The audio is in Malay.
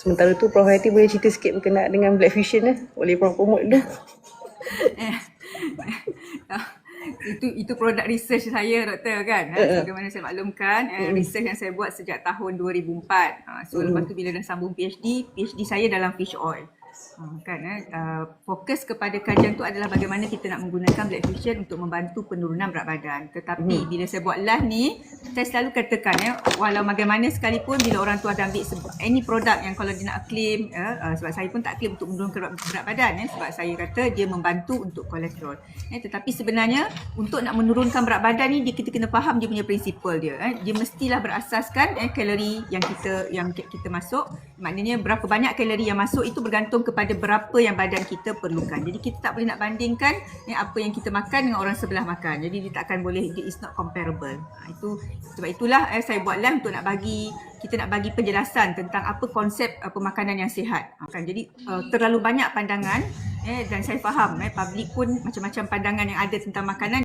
Sementara tu Prof Hayati boleh cerita sikit berkenaan dengan Black Fusion boleh Prof promote dulu. Itu produk research saya, Doktor, kan. Sebagaimana saya maklumkan, research yang saya buat sejak tahun 2004. So lepas tu bila dah sambung PhD saya dalam fish oil. Fokus kepada kajian tu adalah bagaimana kita nak menggunakan Black Fusion untuk membantu penurunan berat badan. Tetapi bila saya buat live ni, saya selalu katakan walau bagaimana sekalipun bila orang tu ada ambil any produk yang kalau dia nak claim, sebab saya pun tak claim untuk menurunkan berat badan, sebab saya kata dia membantu untuk kolesterol. Tetapi sebenarnya untuk nak menurunkan berat badan ni kita kena faham dia punya prinsipal dia. Dia mestilah berasaskan kalori yang kita masuk. Maknanya berapa banyak kalori yang masuk itu bergantung kepada berapa yang badan kita perlukan. Jadi kita tak boleh nak bandingkan apa yang kita makan dengan orang sebelah makan. Jadi dia tak akan boleh, it is not comparable. Sebab itulah saya buat live untuk kita nak bagi penjelasan tentang apa konsep pemakanan yang sihat. Jadi terlalu banyak pandangan dan saya faham publik pun macam-macam pandangan yang ada tentang makanan.